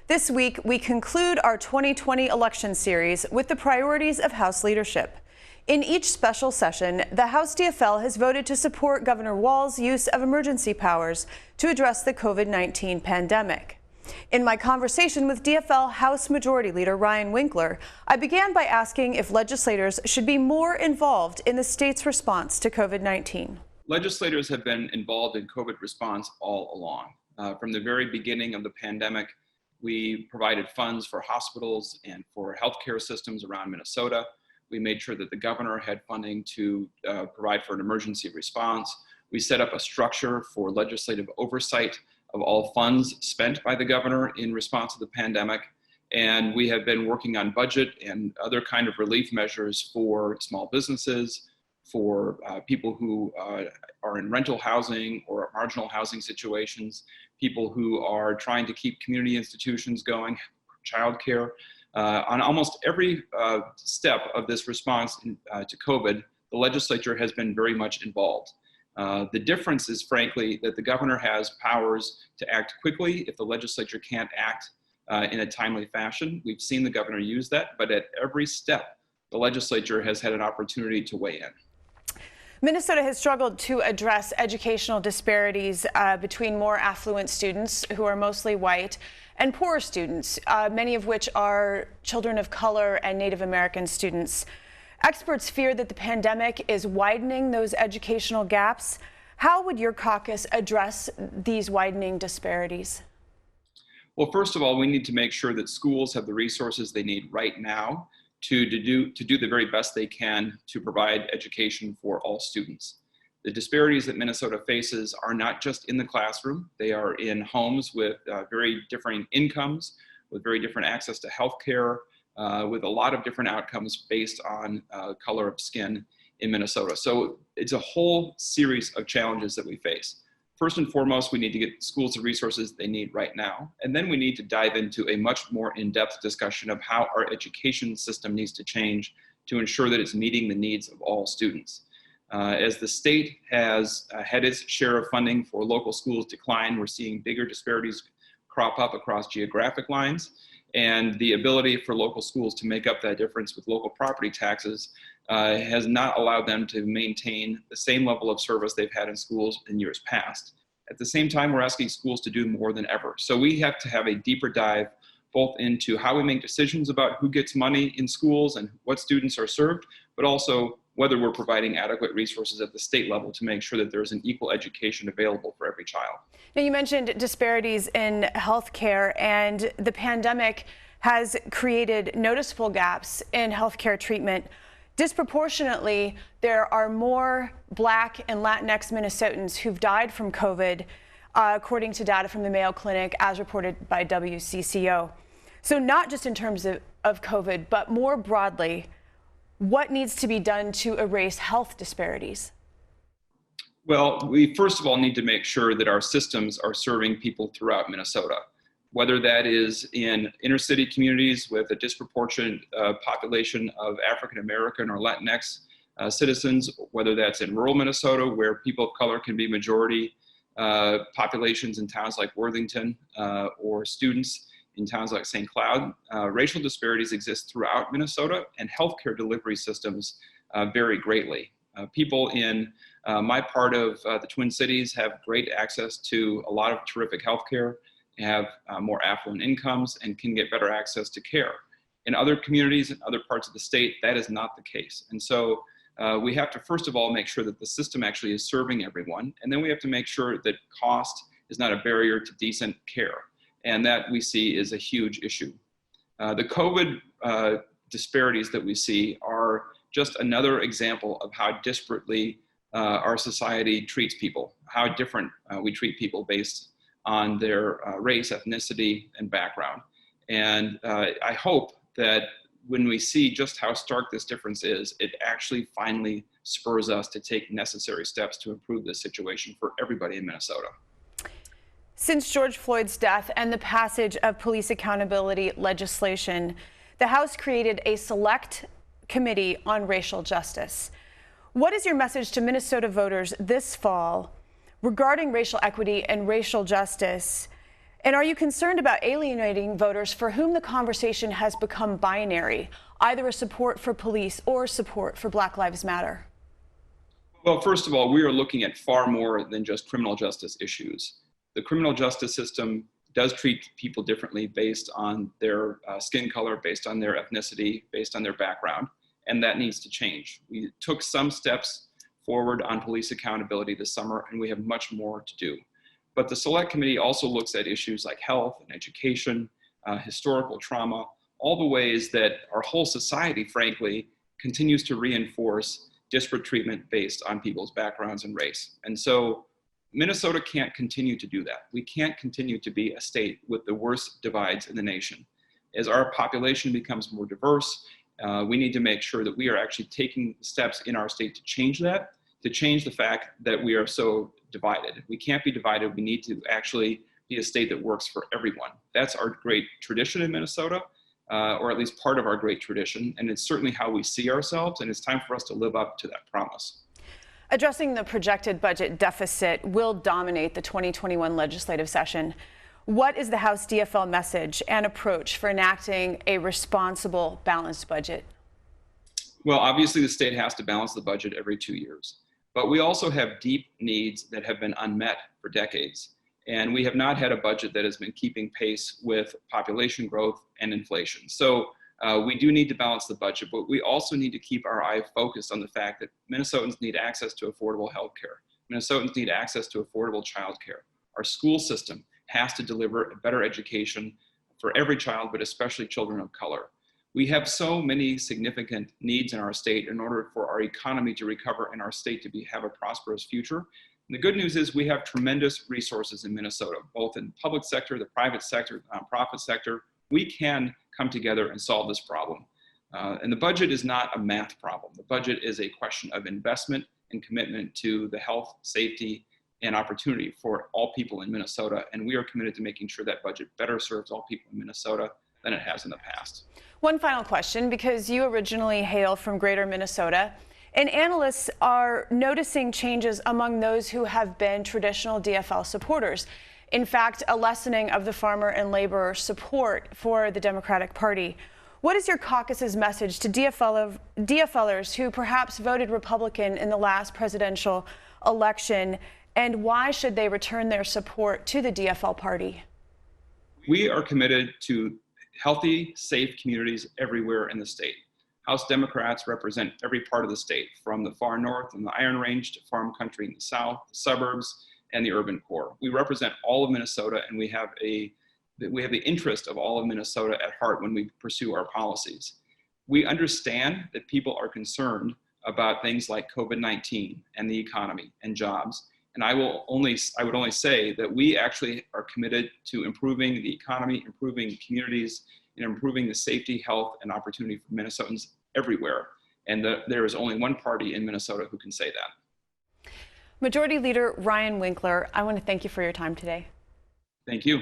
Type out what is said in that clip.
This week, we conclude our 2020 election series with the priorities of House leadership. In each special session, the House DFL has voted to support Governor Walz's use of emergency powers to address the COVID-19 pandemic. In my conversation with DFL House Majority Leader Ryan Winkler, I began by asking if legislators should be more involved in the state's response to COVID-19. Legislators have been involved in COVID response all along. From the very beginning of the pandemic, we provided funds for hospitals and for healthcare systems around Minnesota. We made sure that the governor had funding to provide for an emergency response. We set up a structure for legislative oversight of all funds spent by the governor in response to the pandemic. And we have been working on budget and other kind of relief measures for small businesses, for people who are in rental housing or marginal housing situations, people who are trying to keep community institutions going, childcare. On almost every step of this response to COVID, the legislature has been very much involved. The difference is, frankly, that the governor has powers to act quickly if the legislature can't act in a timely fashion. We've seen the governor use that, but at every step, the legislature has had an opportunity to weigh in. Minnesota has struggled to address educational disparities between more affluent students, who are mostly white, and poorer students, many of which are children of color and Native American students. Experts fear that the pandemic is widening those educational gaps. How would your caucus address these widening disparities? Well, first of all, we need to make sure that schools have the resources they need right now to do the very best they can to provide education for all students. The disparities that Minnesota faces are not just in the classroom. They are in homes with very differing incomes, with very different access to health care, with a lot of different outcomes based on color of skin in Minnesota. So it's a whole series of challenges that we face. First and foremost, we need to get schools the resources they need right now. And then we need to dive into a much more in-depth discussion of how our education system needs to change to ensure that it's meeting the needs of all students. As the state has had its share of funding for local schools decline, we're seeing bigger disparities crop up across geographic lines. And the ability for local schools to make up that difference with local property taxes has not allowed them to maintain the same level of service they've had in schools in years past. At the same time, we're asking schools to do more than ever. So we have to have a deeper dive both into how we make decisions about who gets money in schools and what students are served, but also whether we're providing adequate resources at the state level to make sure that there's an equal education available for every child. Now, you mentioned disparities in healthcare, and the pandemic has created noticeable gaps in healthcare treatment. Disproportionately, there are more Black and Latinx Minnesotans who've died from COVID, according to data from the Mayo Clinic, as reported by WCCO. So not just in terms of COVID, but more broadly, what needs to be done to erase health disparities? Well, we first of all need to make sure that our systems are serving people throughout Minnesota, whether that is in inner city communities with a disproportionate population of African American or Latinx citizens, whether that's in rural Minnesota where people of color can be majority populations in towns like Worthington, or students in towns like St. Cloud. Racial disparities exist throughout Minnesota, and healthcare delivery systems vary greatly. People in my part of the Twin Cities have great access to a lot of terrific healthcare, have more affluent incomes, and can get better access to care. In other communities and other parts of the state, that is not the case. And so we have to, first of all, make sure that the system actually is serving everyone. And then we have to make sure that cost is not a barrier to decent care. And that we see is a huge issue. The COVID disparities that we see are just another example of how disparately our society treats people, how different we treat people based on their race, ethnicity, and background. And I hope that when we see just how stark this difference is, it actually finally spurs us to take necessary steps to improve this situation for everybody in Minnesota. Since George Floyd's death and the passage of police accountability legislation, the House created a select committee on racial justice. What is your message to Minnesota voters this fall regarding racial equity and racial justice And are you concerned about alienating voters for whom the conversation has become binary, either a support for police or support for Black Lives Matter? Well, first of all, we are looking at far more than just criminal justice issues. The criminal justice system does treat people differently based on their skin color, based on their ethnicity, based on their background, and that needs to change. We took some steps forward on police accountability this summer, and we have much more to do. But the Select Committee also looks at issues like health and education, historical trauma, all the ways that our whole society, frankly, continues to reinforce disparate treatment based on people's backgrounds and race. And so Minnesota can't continue to do that. We can't continue to be a state with the worst divides in the nation. As our population becomes more diverse, we need to make sure that we are actually taking steps in our state to change that, to change the fact that we are so divided. We can't be divided. We need to actually be a state that works for everyone. That's our great tradition in Minnesota, or at least part of our great tradition, and it's certainly how we see ourselves, and it's time for us to live up to that promise. Addressing the projected budget deficit will dominate the 2021 legislative session. What is the House DFL message and approach for enacting a responsible, balanced budget? Well, obviously the state has to balance the budget every 2 years, but we also have deep needs that have been unmet for decades. And we have not had a budget that has been keeping pace with population growth and inflation. So we do need to balance the budget, but we also need to keep our eye focused on the fact that Minnesotans need access to affordable health care. Minnesotans need access to affordable childcare. Our school system has to deliver a better education for every child, but especially children of color. We have so many significant needs in our state in order for our economy to recover and our state to have a prosperous future. And the good news is we have tremendous resources in Minnesota, both in the public sector, the private sector, the nonprofit sector. We can come together and solve this problem. And the budget is not a math problem. The budget is a question of investment and commitment to the health, safety, and opportunity for all people in Minnesota. And we are committed to making sure that budget better serves all people in Minnesota than it has in the past. One final question, because you originally hail from Greater Minnesota, and analysts are noticing changes among those who have been traditional DFL supporters. In fact, a lessening of the farmer and laborer support for the Democratic Party. What is your caucus's message to DFLers who perhaps voted Republican in the last presidential election, and why should they return their support to the DFL party? We are committed to healthy, safe communities everywhere in the state. House Democrats represent every part of the state, from the far north and the Iron Range to farm country in the south, the suburbs, and the urban core. We represent all of Minnesota, and we have the interest of all of Minnesota at heart when we pursue our policies. We understand that people are concerned about things like COVID-19 and the economy and jobs. And I would only say that we actually are committed to improving the economy, improving communities, and improving the safety, health, and opportunity for Minnesotans everywhere. And there is only one party in Minnesota who can say that. Majority Leader Ryan Winkler, I want to thank you for your time today. Thank you.